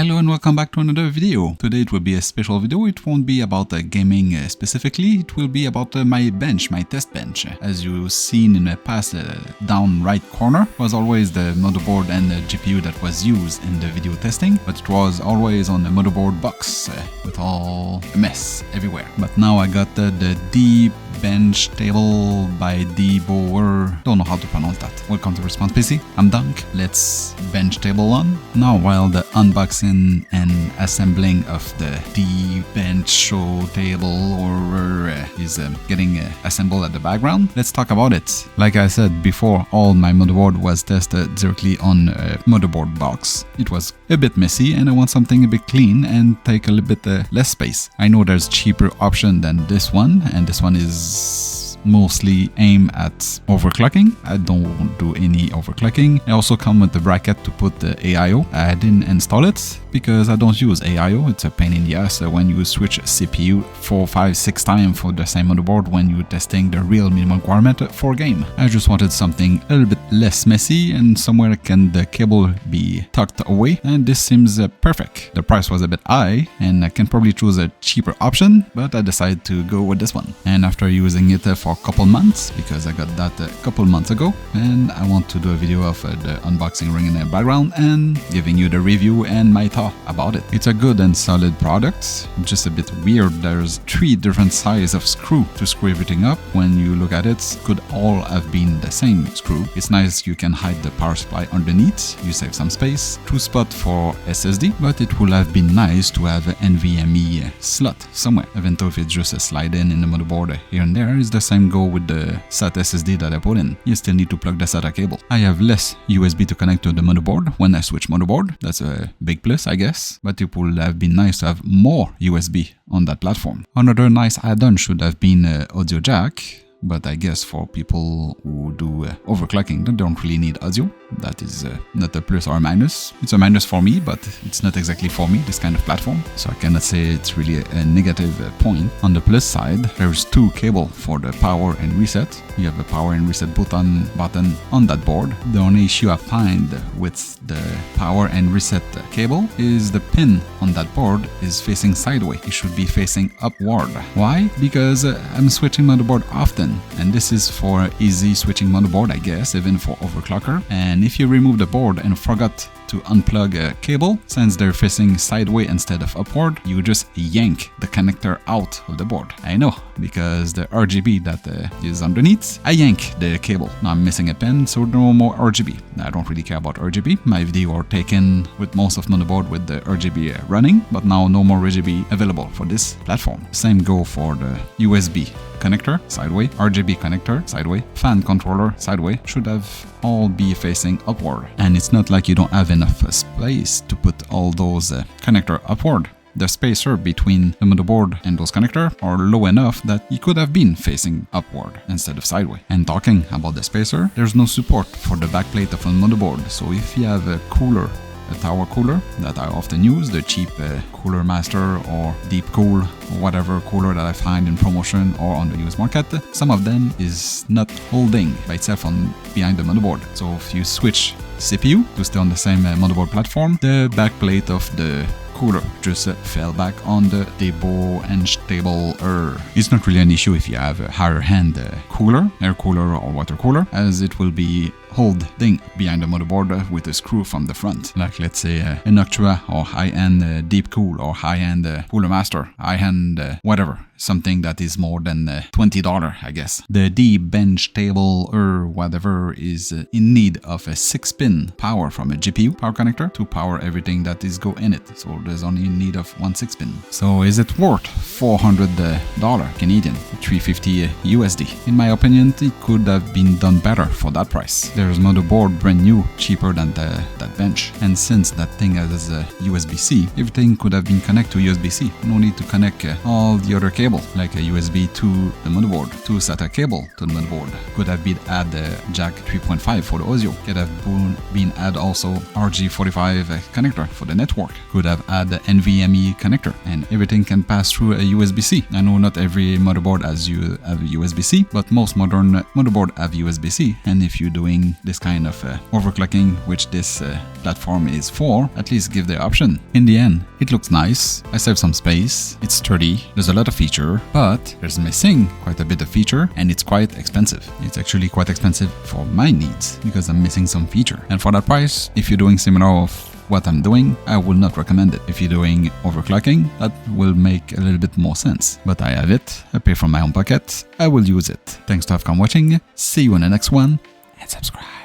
Hello and welcome back to another video. Today it will be a special video. It won't be about gaming specifically, it will be about my bench, my test bench. As you've seen in the past, down right corner was always the motherboard and the GPU that was used in the video testing, but it was always on the motherboard box with all a mess everywhere. But now I got the Der8enchtable by Boer. Don't know how to pronounce that. Welcome to Response PC. I'm Dunk. Let's bench table on. Now while the unboxing and assembling of the Der8enchtable is getting assembled at the background, let's talk about it. Like I said before, all my motherboard was tested directly on a motherboard box. It was a bit messy and I want something a bit clean and take a little bit less space. I know there's cheaper option than this one, and this one is mostly aimed at overclocking. I don't do any overclocking. I also come with the bracket to put the AIO. I didn't install it because I don't use AIO. It's a pain in the ass when you switch CPU 4, 5, 6 times for the same motherboard when you're testing the real minimum requirement for a game. I just wanted something a little bit less messy and somewhere can the cable be tucked away, and this seems perfect. The price was a bit high and I can probably choose a cheaper option, but I decided to go with this one. And after using it for a couple months, because I got that a couple months ago, and I want to do a video of the unboxing ring in the background and giving you the review and my thought about it. It's a good and solid product, just a bit weird. There's 3 different sizes of screw to screw everything up. When you look at it, could all have been the same screw. It's nice you can hide the power supply underneath, you save some space. 2 spots for SSD, but it would have been nice to have an NVMe slot somewhere, even though if it's just a slide in the motherboard here and there. It's the same go with the SATA SSD that I put in. You still need to plug the SATA cable. I have less USB to connect to the motherboard when I switch motherboard. That's a big plus, I guess, but it would have been nice to have more USB on that platform. Another nice add-on should have been audio jack, but I guess for people who do overclocking, they don't really need audio. That is not a plus or a minus. It's a minus for me, but it's not exactly for me, this kind of platform. So I cannot say it's really a negative point. On the plus side, there's 2 cables for the power and reset. You have a power and reset button on that board. The only issue I find with the power and reset cable is the pin on that board is facing sideways. It should be facing upward. Why? Because I'm switching motherboard often, and this is for easy switching motherboard, I guess, even for overclocker. And if you remove the board and forgot to unplug a cable, since they're facing sideways instead of upward, you just yank the connector out of the board. I know, because the RGB that is underneath, I yank the cable. Now I'm missing a pin, so no more RGB. I don't really care about RGB. My video are taken with most of motherboard with the RGB running, but now no more RGB available for this platform. Same go for the USB connector, sideways, RGB connector, sideways, fan controller, sideways, should have all be facing upward. And it's not like you don't have enough space to put all those connector upward. The spacer between the motherboard and those connectors are low enough that it could have been facing upward instead of sideways. And talking about the spacer, there's no support for the backplate of a motherboard, so if you have a cooler, a tower cooler that I often use, the cheap Cooler Master or Deep Cool or whatever cooler that I find in promotion or on the used market, some of them is not holding by itself on behind the motherboard. So if you switch CPU to stay on the same motherboard platform, the backplate of the cooler just fell back on the Der8enchtable. It's not really an issue if you have a higher end cooler, air cooler or water cooler, as it will be holding behind the motherboard with a screw from the front, like let's say an Noctua or high-end Deep Cool or high-end Cooler Master, high-end whatever, something that is more than $20, I guess. The Der8enchtable or whatever is in need of a 6-pin power from a GPU power connector to power everything that is go in it, so there's only need of 1 6-pin. So is it worth $400 Canadian, 350 USD? In my opinion, it could have been done better for that price. There's motherboard brand new, cheaper than that bench, and since that thing has a USB-C, everything could have been connected to USB-C. No need to connect all the other cables cable, like a USB to the motherboard, to SATA cable to the motherboard. Could have been add the jack 3.5 for the audio. Could have been add also RG45 connector for the network. Could have add the NVMe connector, and everything can pass through a USB-C. I know not every motherboard has USB-C, but most modern motherboard have USB-C, and if you're doing this kind of overclocking, which this platform is for, at least give the option. In the end, it looks nice. I save some space. It's sturdy. There's a lot of feature, but there's missing quite a bit of feature, and it's quite expensive. It's actually quite expensive for my needs because I'm missing some feature. And for that price, if you're doing similar of what I'm doing, I will not recommend it. If you're doing overclocking, that will make a little bit more sense. But I have it. I pay from my own pocket. I will use it. Thanks to have come watching. See you in the next one, and subscribe.